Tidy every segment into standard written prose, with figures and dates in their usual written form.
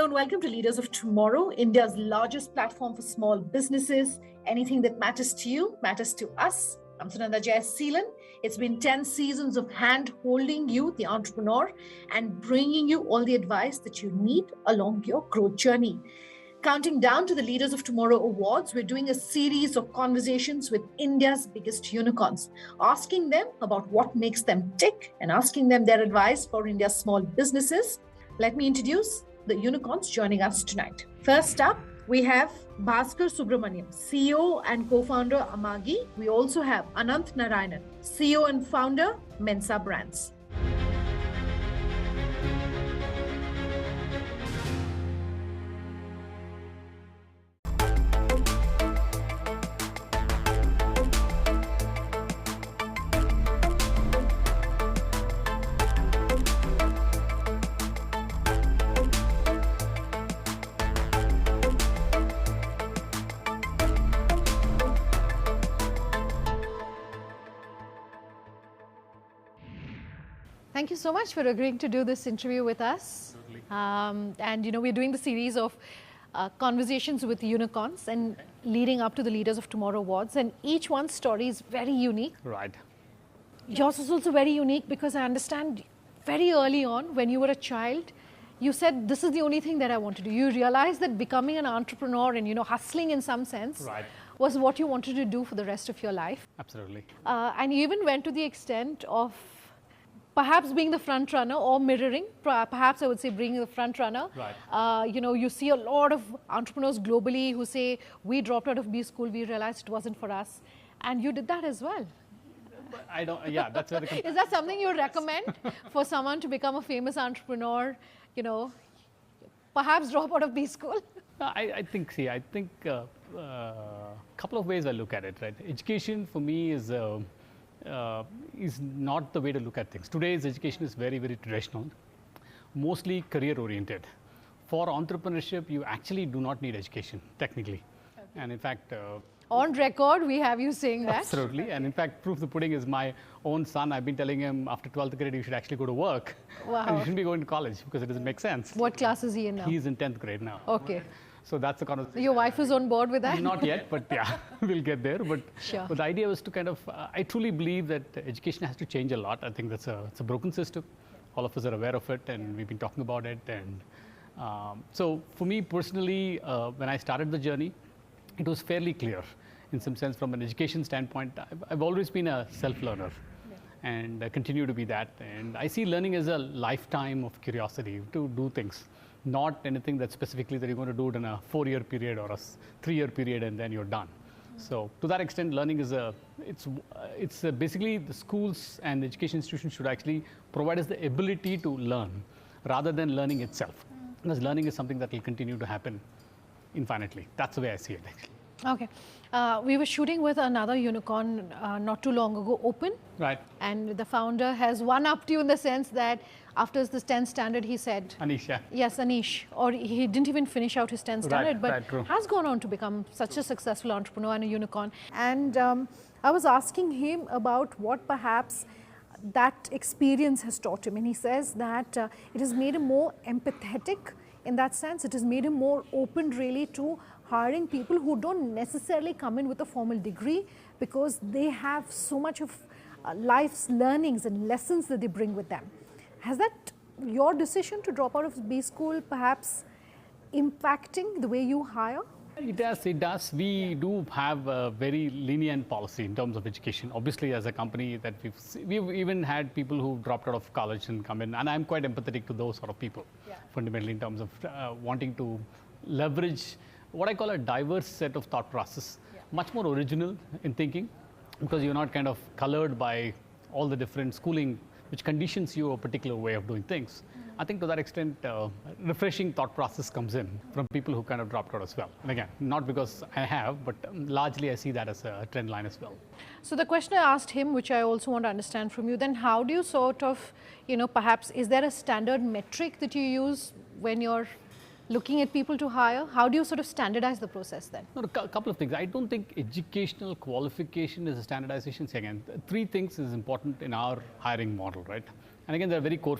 and welcome to Leaders of Tomorrow, India's largest platform for small businesses. Anything that matters to you matters to us. I'm Sunanda Jayasseelan. It's been 10 seasons of hand-holding you, the entrepreneur, and bringing you all the advice that you need along your growth journey. Counting down to the Leaders of Tomorrow Awards, we're doing a series of conversations with India's biggest unicorns, asking them about what makes them tick and asking them their advice for India's small businesses. Let me introduce the unicorns joining us tonight. First up, we have Baskar Subramanian, CEO and co-founder Amagi. We also have Anath Narayanan, CEO and founder Mensa Brands. Thank you so much for agreeing to do this interview with us. We're doing the series of conversations with unicorns and leading up to the Leaders of Tomorrow Awards, and each one's story is very unique. Right. Yours is also very unique because I understand very early on when you were a child, you said, this is the only thing that I want to do. You realized that becoming an entrepreneur and, hustling in some sense was what you wanted to do for the rest of your life. Absolutely. And you even went to the extent of perhaps being the front runner or mirroring, perhaps I would say being the front runner. Right. You see a lot of entrepreneurs globally who say, we dropped out of B school, we realized it wasn't for us. And you did that as well. That's where the Is that something you would recommend for someone to become a famous entrepreneur, perhaps drop out of B school? I think a couple of ways I look at it, right? Education for me is not the way to look at things. Today's education is very, very traditional, mostly career-oriented. For entrepreneurship, you actually do not need education, technically. Okay. And in fact... on record, we have you saying that. Absolutely. And in fact, proof of the pudding is my own son. I've been telling him after 12th grade, you should actually go to work. Wow. And you shouldn't be going to college because it doesn't make sense. What class is he in now? He's in 10th grade now. Okay. So that's the kind of... Your wife is on board with that? Not yet, but yeah, we'll get there. But, sure. But the idea was to kind of, I truly believe that education has to change a lot. I think it's a broken system. All of us are aware of it, and we've been talking about it. And so for me personally, when I started the journey, it was fairly clear. In some sense, from an education standpoint, I've always been a self-learner. And I continue to be that. And I see learning as a lifetime of curiosity to do things. Not anything that specifically that you're going to do it in a 4-year period or a 3-year period and then you're done. So to that extent, learning is it's basically the schools and education institutions should actually provide us the ability to learn rather than learning itself. Because learning is something that will continue to happen infinitely. That's the way I see it actually. Okay. We were shooting with another unicorn not too long ago, Open. Right. And the founder has one-upped you in the sense that after the 10th standard, he said... Anish, yeah. Yes, Anish. Or he didn't even finish out his 10th standard, but has gone on to become such a successful entrepreneur and a unicorn. And I was asking him about what perhaps that experience has taught him. And he says that it has made him more empathetic in that sense. It has made him more open really to hiring people who don't necessarily come in with a formal degree because they have so much of life's learnings and lessons that they bring with them. Has that your decision to drop out of B school perhaps impacting the way you hire? It does. We do have a very lenient policy in terms of education. Obviously, as a company that we've even had people who dropped out of college and come in, and I'm quite empathetic to those sort of people, fundamentally in terms of wanting to leverage what I call a diverse set of thought process, much more original in thinking, because you're not kind of colored by all the different schooling which conditions you a particular way of doing things. I think to that extent, refreshing thought process comes in from people who kind of dropped out as well. And again, not because I have, but largely I see that as a trend line as well. So the question I asked him, which I also want to understand from you, then how do you sort of, perhaps, is there a standard metric that you use when you're looking at people to hire? How do you sort of standardize the process then? No, a couple of things. I don't think educational qualification is a standardization. So again, 3 things is important in our hiring model, right? And again, they're very core.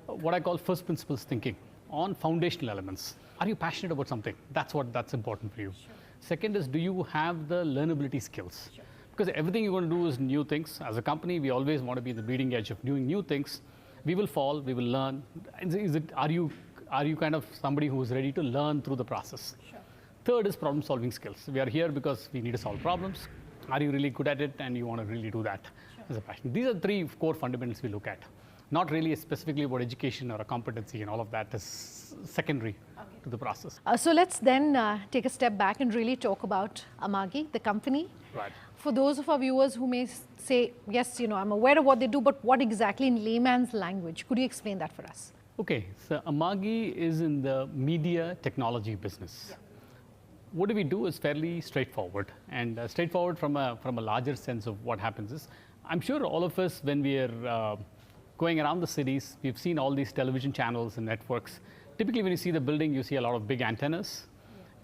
What I call first principles thinking. on foundational elements. Are you passionate about something? That's important for you. Sure. Second is, do you have the learnability skills? Sure. Because everything you're going to do is new things. As a company, we always want to be the bleeding edge of doing new things. We will fall, we will learn. Are you kind of somebody who is ready to learn through the process? Sure. Third is problem solving skills. We are here because we need to solve problems. Are you really good at it and you want to really do that as a passion? These are three core fundamentals we look at. Not really specifically about education or a competency, and all of that is secondary to the process. So let's then take a step back and really talk about Amagi, the company. Right. For those of our viewers who may say, yes, I'm aware of what they do, but what exactly in layman's language? Could you explain that for us? Okay, so Amagi is in the media technology business. Yeah. What do we do is fairly straightforward, and straightforward from a larger sense of what happens is, I'm sure all of us, when we are going around the cities, we've seen all these television channels and networks. Typically, when you see the building, you see a lot of big antennas.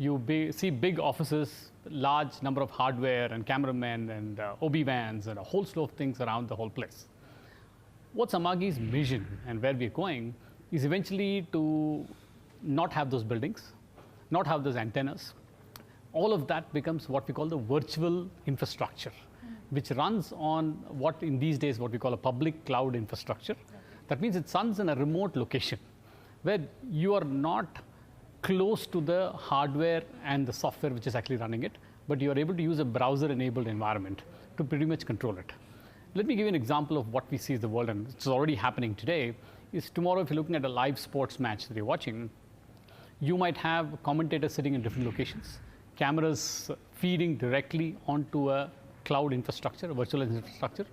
Yeah. You see big offices, large number of hardware and cameramen and OB vans and a whole slew of things around the whole place. What's Amagi's vision and where we're going is eventually to not have those buildings, not have those antennas. All of that becomes what we call the virtual infrastructure, which runs on what in these days what we call a public cloud infrastructure. That means it runs in a remote location where you are not close to the hardware and the software which is actually running it, but you are able to use a browser-enabled environment to pretty much control it. Let me give you an example of what we see in the world, and it's already happening today, is tomorrow if you're looking at a live sports match that you're watching, you might have commentators sitting in different locations, cameras feeding directly onto a cloud infrastructure, a virtual infrastructure.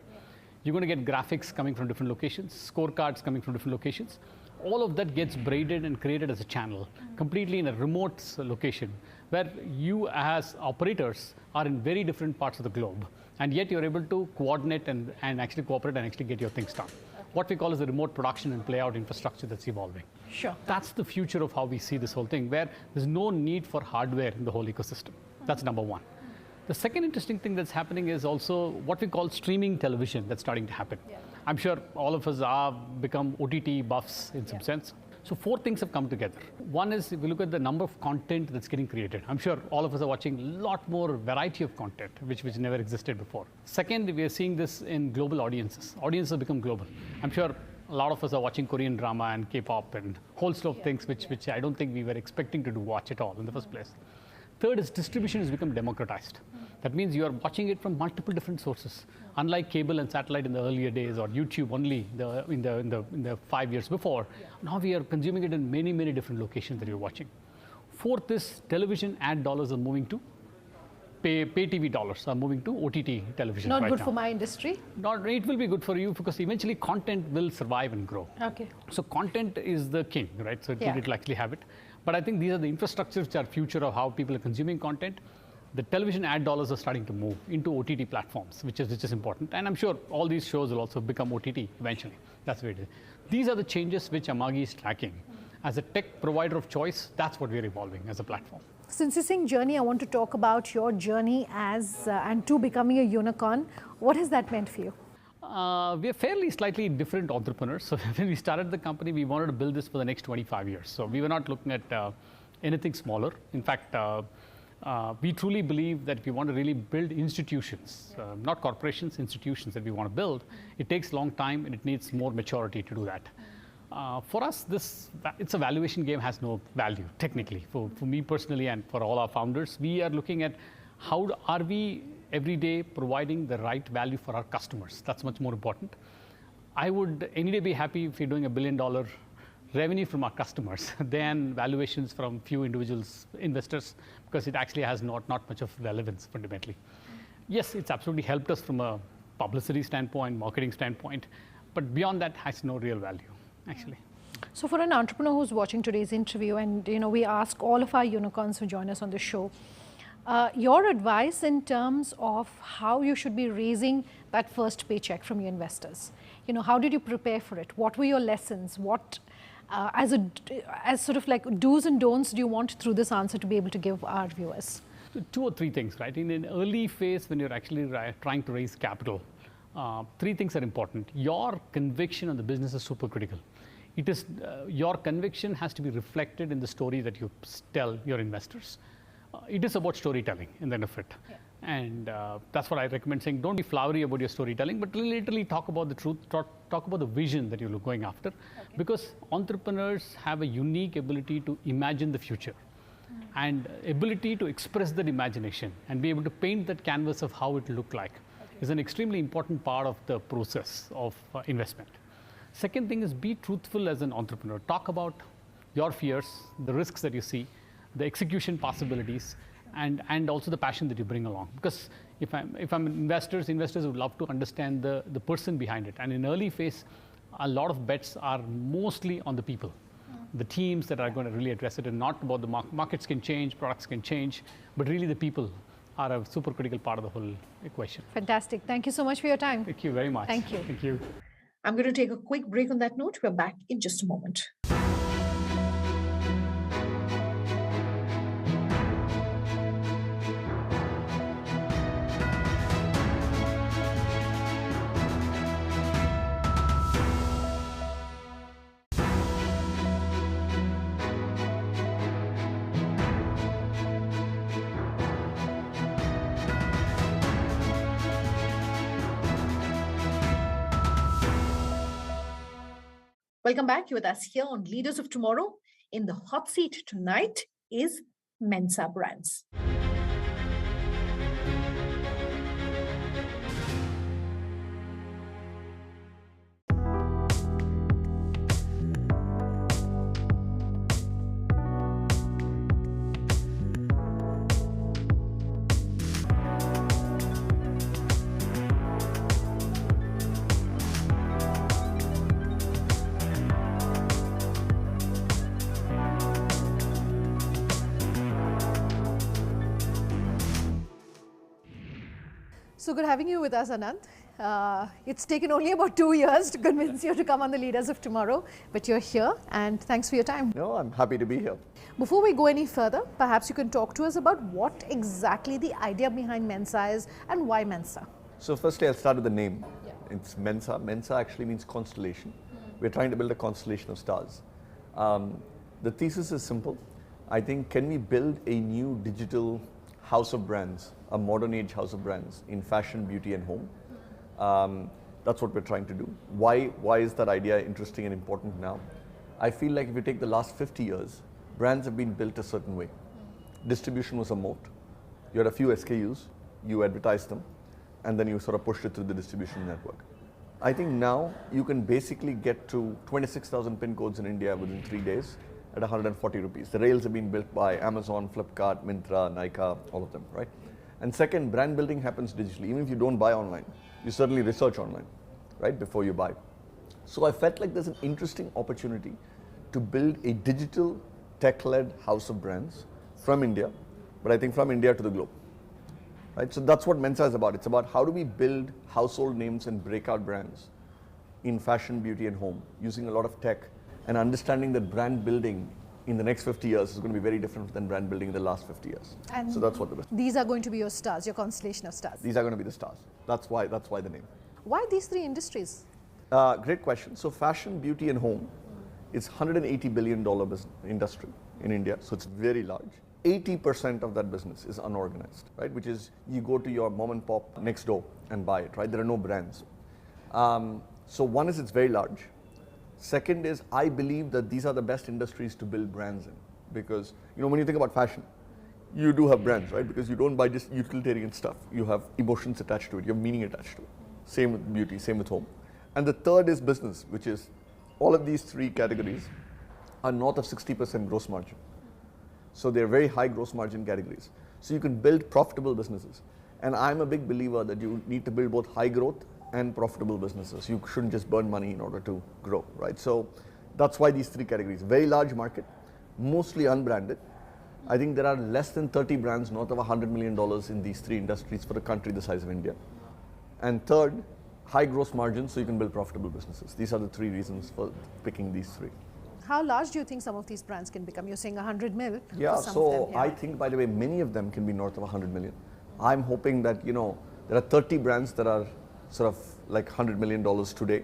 You're going to get graphics coming from different locations, scorecards coming from different locations. All of that gets braided and created as a channel, completely in a remote location, where you as operators are in very different parts of the globe, and yet you're able to coordinate and actually cooperate and actually get your things done. What we call is the remote production and play out infrastructure that's evolving. Sure. That's the future of how we see this whole thing, where there's no need for hardware in the whole ecosystem. That's number one. The second interesting thing that's happening is also what we call streaming television that's starting to happen. Yeah. I'm sure all of us have become OTT buffs in some sense. So 4 things have come together. One is, if you look at the number of content that's getting created, I'm sure all of us are watching a lot more variety of content, which never existed before. Second, we are seeing this in global audiences. Audiences have become global. I'm sure a lot of us are watching Korean drama and K-pop and whole slew of things which I don't think we were expecting to watch at all in the first place. Third is distribution has become democratized. That means you are watching it from multiple different sources. Unlike cable and satellite in the earlier days, or YouTube only in the 5 years before, now we are consuming it in many, many different locations that you're watching. Fourth is television ad dollars are moving to pay TV dollars are moving to OTT television. Not right good now. For my industry? It will be good for you because eventually content will survive and grow. Okay. So content is the king, right? So it will actually have it. But I think these are the infrastructures which are future of how people are consuming content. The television ad dollars are starting to move into OTT platforms, which is important. And I'm sure all these shows will also become OTT eventually. That's where it is. These are the changes which Amagi is tracking. As a tech provider of choice, that's what we're evolving as a platform. Since you're saying journey, I want to talk about your journey as and to becoming a unicorn. What has that meant for you? We're fairly slightly different entrepreneurs. So when we started the company, we wanted to build this for the next 25 years. So we were not looking at anything smaller. In fact, we truly believe that if we want to really build institutions, not corporations, institutions that we want to build, it takes a long time and it needs more maturity to do that. For us, it's a valuation game, has no value technically. For me personally and for all our founders, we are looking at how are we every day providing the right value for our customers. That's much more important. I would any day be happy if we're doing $1 billion revenue from our customers than valuations from few individuals, investors, because it actually has not much of relevance fundamentally. Yes, it's absolutely helped us from a publicity standpoint, marketing standpoint, but beyond that has no real value, actually. So for an entrepreneur who's watching today's interview, and we ask all of our unicorns who join us on the show, your advice in terms of how you should be raising that first paycheck from your investors. How did you prepare for it? What were your lessons? What, as sort of like do's and don'ts do you want through this answer to be able to give our viewers? So 2 or 3 things, right? In an early phase when you're actually trying to raise capital, 3 things are important. Your conviction on the business is super critical. it is your conviction has to be reflected in the story that you tell your investors. It is about storytelling in the end of it. Yeah. And that's what I recommend saying. Don't be flowery about your storytelling, but literally talk about the truth, talk about the vision that you're going after. Okay. Because entrepreneurs have a unique ability to imagine the future and ability to express that imagination and be able to paint that canvas of how it will look like is an extremely important part of the process of investment. Second thing is be truthful as an entrepreneur. Talk about your fears, the risks that you see, the execution possibilities, and also the passion that you bring along. Because if I'm investors would love to understand the person behind it. And in early phase, a lot of bets are mostly on the people, the teams that are going to really address it, and not about the markets can change, products can change, but really the people are a super critical part of the whole equation. Fantastic. Thank you so much for your time. Thank you very much. Thank you. Thank you. I'm going to take a quick break on that note. We're back in just a moment. Welcome back. You're with us here on Leaders of Tomorrow. In the hot seat tonight is Mensa Brands. So good having you with us, Anath. It's taken only about 2 years to convince you to come on the Leaders of Tomorrow, but you're here and thanks for your time. No, I'm happy to be here. Before we go any further, perhaps you can talk to us about what exactly the idea behind Mensa is and why Mensa. So firstly, I'll start with the name. Yeah. It's Mensa. Mensa actually means constellation. We're trying to build a constellation of stars. The thesis is simple. I think, can we build a new digital house of brands, a modern age house of brands in fashion, beauty and home? That's what we're trying to do. Why is that idea interesting and important now? I feel like if you take the last 50 years, brands have been built a certain way. Distribution was a moat. You had a few SKUs, you advertised them, and then you sort of pushed it through the distribution network. I think now you can basically get to 26,000 pin codes in India within 3 days at 140 rupees. The rails have been built by Amazon, Flipkart, Myntra, Nykaa, all of them, right? And second, brand building happens digitally. Even if you don't buy online, you certainly research online, right, before you buy. So I felt like there's an interesting opportunity to build a digital tech-led house of brands from India, but I think from India to the globe, right? So that's what Mensa is about. It's about how do we build household names and breakout brands in fashion, beauty and home using a lot of tech, and understanding that brand building in the next 50 years is going to be very different than brand building in the last 50 years. And so that's what the business. These are going to be your stars, your constellation of stars. These are going to be the stars. That's why the name. Why these three industries? Great question. So fashion, beauty and home is $180 billion industry in India. So it's very large. 80% of that business is unorganized, right? Which is you go to your mom and pop next door and buy it, right? There are no brands. So one is it's very large. Second is, I believe that these are the best industries to build brands in, because when you think about fashion, you do have brands, right? Because you don't buy just utilitarian stuff. You have emotions attached to it, you have meaning attached to it. Same with beauty, same with home. And the third is business, which is all of these three categories are north of 60% gross margin. So they're very high gross margin categories. So you can build profitable businesses. And I'm a big believer that you need to build both high growth and profitable businesses. You shouldn't just burn money in order to grow, right? So that's why these three categories. Very large market, mostly unbranded. I think there are less than 30 brands north of $100 million in these three industries for a country the size of India. And third, high gross margins so you can build profitable businesses. These are the three reasons for picking these three. How large do you think some of these brands can become? You're saying 100 mil? Yeah, so I think, by the way, many of them can be north of 100 million. I'm hoping that, there are 30 brands that are sort of like $100 million today.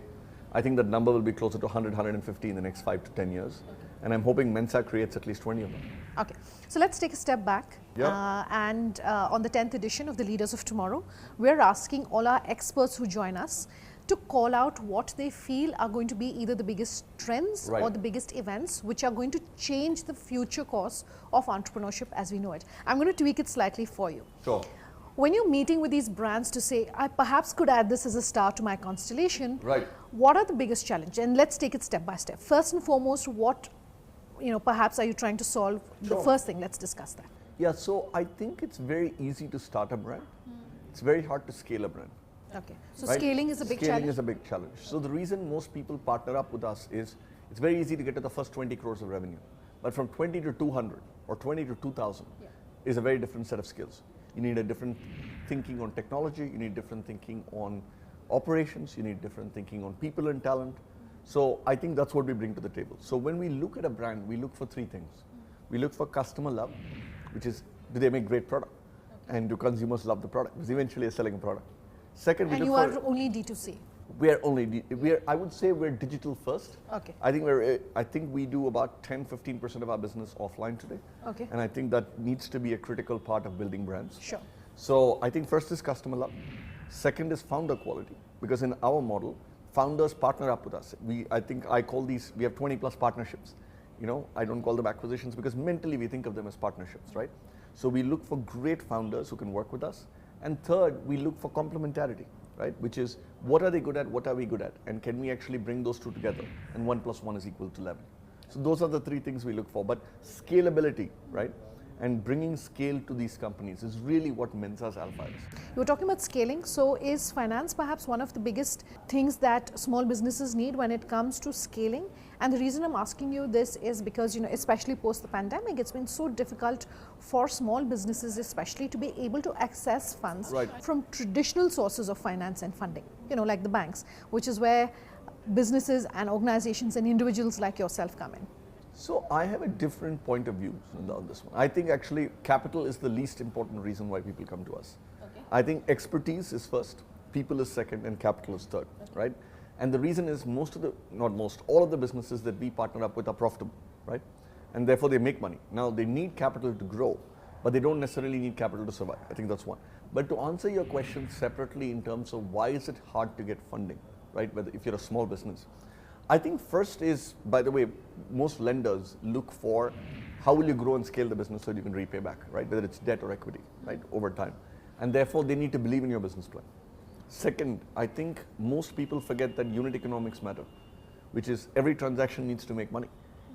I think that number will be closer to 100, 150 in the next 5 to 10 years. Okay. And I'm hoping Mensa creates at least 20 of them. Okay, so let's take a step back. And on the 10th edition of the Leaders of Tomorrow, we're asking all our experts who join us to call out what they feel are going to be either the biggest trends or the biggest events which are going to change the future course of entrepreneurship as we know it. I'm going to tweak it slightly for you. Sure. When you're meeting with these brands to say, I perhaps could add this as a star to my constellation, right, what are the biggest challenges? And let's take it step by step. First and foremost, what perhaps are you trying to solve? Sure. The first thing, let's discuss that. Yeah, so I think it's very easy to start a brand. It's very hard to scale a brand. Okay, so scaling is a big challenge? Scaling is a big challenge. So the reason most people partner up with us is it's very easy to get to the first 20 crores of revenue. But from 20 to 200 or 20 to 2000 is a very different set of skills. You need a different thinking on technology, you need different thinking on operations, you need different thinking on people and talent. So I think that's what we bring to the table. So when we look at a brand, we look for three things. We look for customer love, which is, do they make great product? And do consumers love the product? Because eventually you're selling a product. Second, we and look you are only D2C? I would say we're digital first. Okay. I think we do about 10-15% of our business offline today. Okay. And I think that needs to be a critical part of building brands. Sure. So I think first is customer love. Second is founder quality, because in our model, founders partner up with us. I think I call these, we have 20 plus partnerships. I don't call them acquisitions because mentally we think of them as partnerships, right? So we look for great founders who can work with us. And third, we look for complementarity, right? Which is, what are they good at, what are we good at? And can we actually bring those two together? And 1 + 1 is equal to 11. So those are the three things we look for. But scalability, right? And bringing scale to these companies is really what Mensa's alpha is. You were talking about scaling. So is finance perhaps one of the biggest things that small businesses need when it comes to scaling? And the reason I'm asking you this is because, especially post the pandemic, it's been so difficult for small businesses, especially, to be able to access funds from traditional sources of finance and funding, like the banks, which is where businesses and organizations and individuals like yourself come in. So I have a different point of view on this one. I think actually capital is the least important reason why people come to us. Okay. I think expertise is first, people is second, and capital is third, right? And the reason is all of the businesses that we partner up with are profitable, right? And therefore they make money. Now they need capital to grow, but they don't necessarily need capital to survive. I think that's one. But to answer your question separately in terms of why is it hard to get funding, right? If you're a small business. I think first is, by the way, most lenders look for how will you grow and scale the business so you can repay back, right? Whether it's debt or equity, right, over time. And therefore, they need to believe in your business plan. Second, I think most people forget that unit economics matter, which is every transaction needs to make money.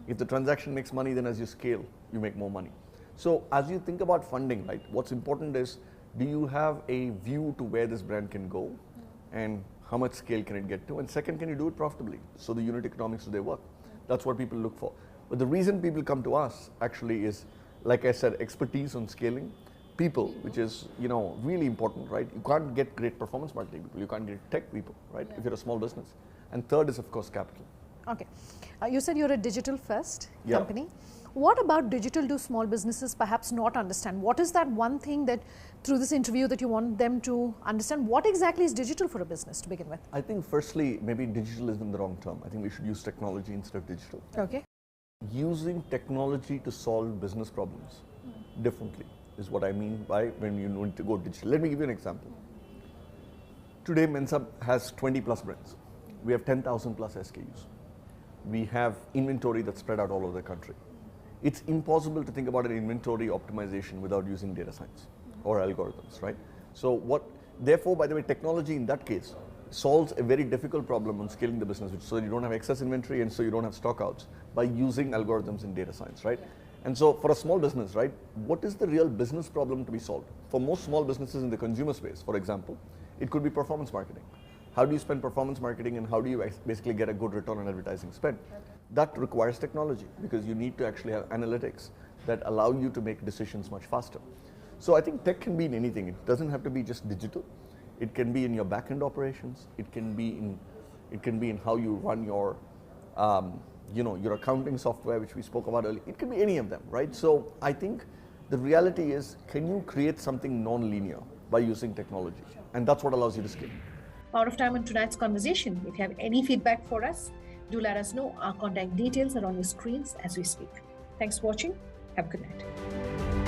If the transaction makes money, then as you scale, you make more money. So as you think about funding, right, what's important is, do you have a view to where this brand can go? And how much scale can it get to? And second, can you do it profitably? So the unit economics, do they work? That's what people look for. But the reason people come to us actually is, like I said, expertise on scaling, people, which is really important, right? You can't get great performance marketing people, you can't get tech people, right? If you're a small business. And third is, of course, capital. Okay. You said you're a digital first company. What about digital do small businesses perhaps not understand? What is that one thing that through this interview that you want them to understand? What exactly is digital for a business to begin with? I think firstly, maybe digital isn't the wrong term. I think we should use technology instead of digital. Okay. Using technology to solve business problems differently is what I mean by when you need to go digital. Let me give you an example. Today, Mensa has 20 plus brands. We have 10,000 plus SKUs. We have inventory that's spread out all over the country. It's impossible to think about an inventory optimization without using data science or algorithms, right? Therefore, by the way, technology in that case solves a very difficult problem on scaling the business, so you don't have excess inventory and so you don't have stockouts by using algorithms in data science, right? And so for a small business, right, what is the real business problem to be solved? For most small businesses in the consumer space, for example, it could be performance marketing. How do you spend performance marketing and how do you basically get a good return on advertising spend? That requires technology because you need to actually have analytics that allow you to make decisions much faster. So I think tech can be in anything. It doesn't have to be just digital. It can be in your back-end operations. It can be in how you run your your accounting software, which we spoke about earlier. It can be any of them, right? So I think the reality is, can you create something non-linear by using technology? And that's what allows you to scale. out of time on tonight's conversation. If you have any feedback for us, do let us know. Our contact details are on your screens as we speak. Thanks for watching. Have a good night.